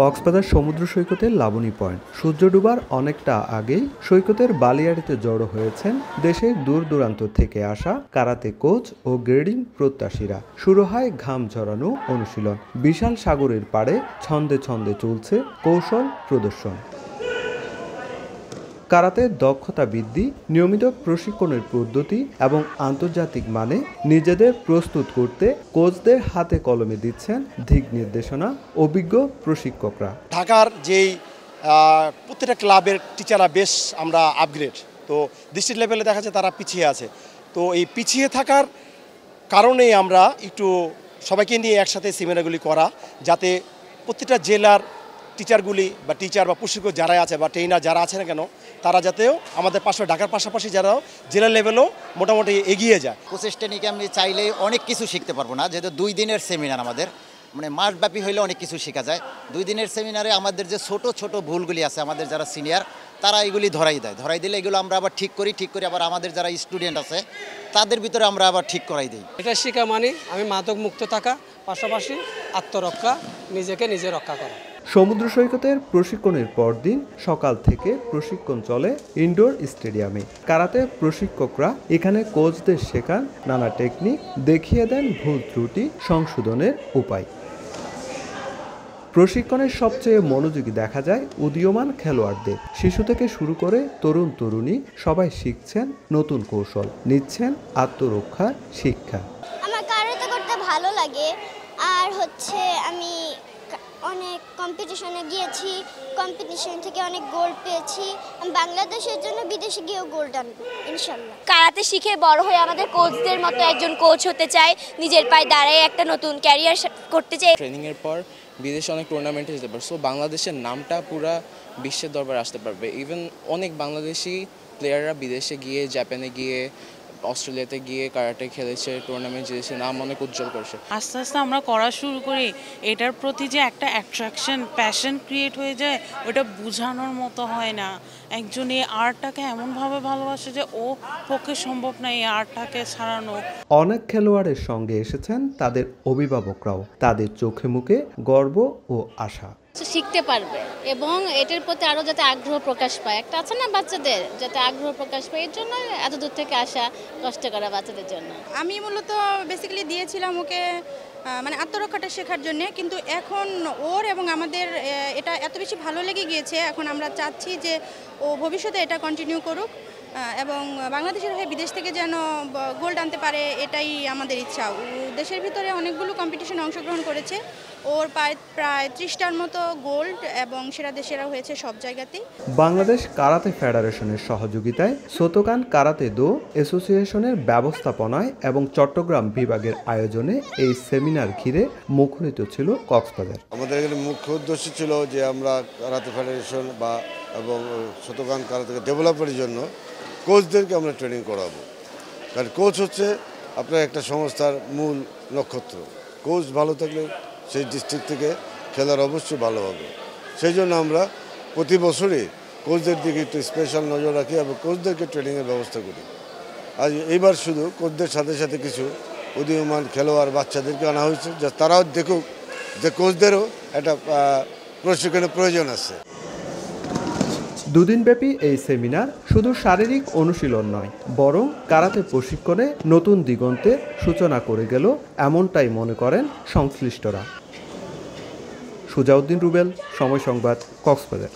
কক্সবাজার সমুদ্র সৈকতের লাবণী পয়েন্ট সূর্য ডুবার অনেকটা আগেই সৈকতের বালিয়াড়িতে জড়ো হয়েছেন দেশের দূর দূরান্ত থেকে আসা কারাতে কোচ ও গ্রেডিং প্রত্যাশীরা। শুরু হয় ঘাম ঝরানো অনুশীলন। বিশাল সাগরের পাড়ে ছন্দে ছন্দে চলছে কৌশল প্রদর্শন। কারাতে দক্ষতা বৃদ্ধি, নিয়মিত প্রশিক্ষণের পদ্ধতি এবং আন্তর্জাতিক মানে নিজেদের প্রস্তুত করতে কোচদের হাতে কলমে দিচ্ছেন দিক নির্দেশনা অভিজ্ঞ প্রশিক্ষকরা। ঢাকার যেই প্রত্যেকটা ক্লাবের টিচাররা বেশ আমরা আপগ্রেড, তো ডিস্ট্রিক্ট লেভেলে দেখা যায় তারা পিছিয়ে আছে। তো এই পিছিয়ে থাকার কারণেই আমরা একটু সবাইকে নিয়ে একসাথে সেমিনারগুলি করা, যাতে প্রত্যেকটা জেলার টিচারগুলি বা টিচার বা প্রশিক্ষক যারা আছে বা ট্রেনার যারা আছে না কেন, তারা যাতেও আমাদের পাশে ঢাকার পাশাপাশি যারাও জেলা লেভেলেও মোটামুটি এগিয়ে যায়। কোচেস ট্রেনিংয়ে আমি চাইলেই অনেক কিছু শিখতে পারবো না, যেহেতু 2 দিনের সেমিনার আমাদের, মানে মাসব্যাপী হইলে অনেক কিছু শেখা যায়। 2 দিনের সেমিনারে আমাদের যে ছোট ছোট ভুলগুলি আছে, আমাদের যারা সিনিয়র তারা এগুলি ধরাই দিলে এগুলো আমরা আবার ঠিক করি আবার আমাদের যারা স্টুডেন্ট আছে তাদের ভিতরে আমরা আবার ঠিক করাই দিই। এটা শেখা মানে আমি মাদক মুক্ত থাকা, পাশাপাশি আত্মরক্ষা, নিজেকে নিজে রক্ষা করা। সমুদ্র সৈকতের প্রশিক্ষণের পরদিন সকাল থেকে প্রশিক্ষণ চলে ইনডোর স্টেডিয়ামে। কারাতে প্রশিক্ষকরা এখানে কোচদের শেখান নানা টেকনিক, দেখিয়ে দেন ভুল ত্রুটি সংশোধনের উপায়। প্রশিক্ষণের সবচেয়ে মনোযোগী দেখা যায় উদীয়মান খেলোয়াড়দের। শিশু থেকে শুরু করে তরুণ তরুণী সবাই শিখছেন নতুন কৌশল, নিচ্ছেন আত্মরক্ষার শিক্ষা। আমার কারাতে করতে ভালো লাগে, আর আমি অনেক কম্পিটিশনে গিয়েছি, কম্পিটিশন থেকে অনেক গোল্ড পেয়েছি। আমি বাংলাদেশের জন্য বিদেশে গিয়েও গোল্ড আনবো ইনশাল্লাহ। কারাতে শিখে বড় হয়ে আমাদের কোচদের মতো একজন কোচ হতে চাই, নিজের পায়ে দাঁড়িয়ে একটা নতুন ক্যারিয়ার করতে চাই। ট্রেনিংয়ের পর বিদেশে অনেক টুর্নামেন্টে যেতে পারবে, সো বাংলাদেশের নামটা পুরা বিশ্বের দরবারে আসতে পারবে। ইভেন অনেক বাংলাদেশি প্লেয়াররা বিদেশে গিয়ে, জাপানে গিয়ে, অস্ট্রেলিয়াতে গিয়ে কারাটে খেলেছে, টুর্নামেন্ট জিতেছে, নাম অনেক উজ্জ্বল করছে। আস্তে আস্তে আমরা করা শুরু করি, এটার প্রতি যে একটা অ্যাট্রাকশন, প্যাশন ক্রিয়েট হয়ে যায়, ওটা বোঝানোর মতো হয় না। একজন এই আর্টটাকে এমনভাবে ভালোবাসে যে ও পক্ষে সম্ভব না এই আর্টটাকে ছাড়ানো। অনেক খেলোয়াড়ের সঙ্গে এসেছেন তাদের অভিভাবকরাও, তাদের চোখে মুখে গর্ব ও আশা। শিখতে পারবে এবং এটার প্রতি আরও যাতে আগ্রহ প্রকাশ পায়, একটা আছে না বাচ্চাদের, যাতে আগ্রহ প্রকাশ পায়, এর জন্য এত দূর থেকে আসা, কষ্ট করা বাচ্চাদের জন্য। আমি মূলত বেসিক্যালি দিয়েছিলাম ওকে মানে আত্মরক্ষাটা শেখার জন্য, কিন্তু এখন ওর এবং আমাদের এটা এত বেশি ভালো লেগে গিয়েছে, এখন আমরা চাচ্ছি যে ও ভবিষ্যতে এটা কন্টিনিউ করুক এবং বাংলাদেশের হয়ে বিদেশ থেকে যেন গোল্ড আনতে পারে, এটাই আমাদের ইচ্ছা। দেশের ভিতরে অনেকগুলো কম্পিটিশনে অংশগ্রহণ করেছে, ওর প্রায় 30টার মতো গোল্ড এবং সেরা দেশেরা হয়েছে সব জায়গাতেই। বাংলাদেশ কারাতে ফেডারেশনের সহযোগিতায় সোতোকান কারাতে দো অ্যাসোসিয়েশনের ব্যবস্থাপনায় এবং চট্টগ্রাম বিভাগের আয়োজনে এই সেমিনার ঘিরে মুখরিত ছিল কক্সবাজার। আমাদের এখানে মুখ্য উদ্দেশ্য ছিল যে আমরা কারাতে ফেডারেশন এবং সোতোকান কারাতেকে ডেভেলপের জন্য কোচদেরকে আমরা ট্রেনিং করাবো। কারণ কোচ হচ্ছে আপনার একটা সংস্থার মূল নক্ষত্র। কোচ ভালো থাকলে সেই ডিস্ট্রিক্ট থেকে খেলার অবশ্যই ভালো হবে। সেই জন্য আমরা প্রতি বছরই কোচদের দিকে একটু স্পেশাল নজর রাখি এবং কোচদেরকে ট্রেনিংয়ের ব্যবস্থা করি। আর এইবার শুধু কোচদের সাথে সাথে কিছু উদীয়মান খেলোয়াড় বাচ্চাদেরকে আনা হয়েছে, যা তারাও দেখুক যে কোচদেরও একটা প্রশিক্ষণের প্রয়োজন আছে। দুদিনব্যাপী এই সেমিনার শুধু শারীরিক অনুশীলন নয়, বরং কারাতে প্রশিক্ষণে নতুন দিগন্তের সূচনা করে গেল, এমনটাই মনে করেন সংশ্লিষ্টরা। সুজাউদ্দিন রুবেল, সময় সংবাদ, কক্সবাজার।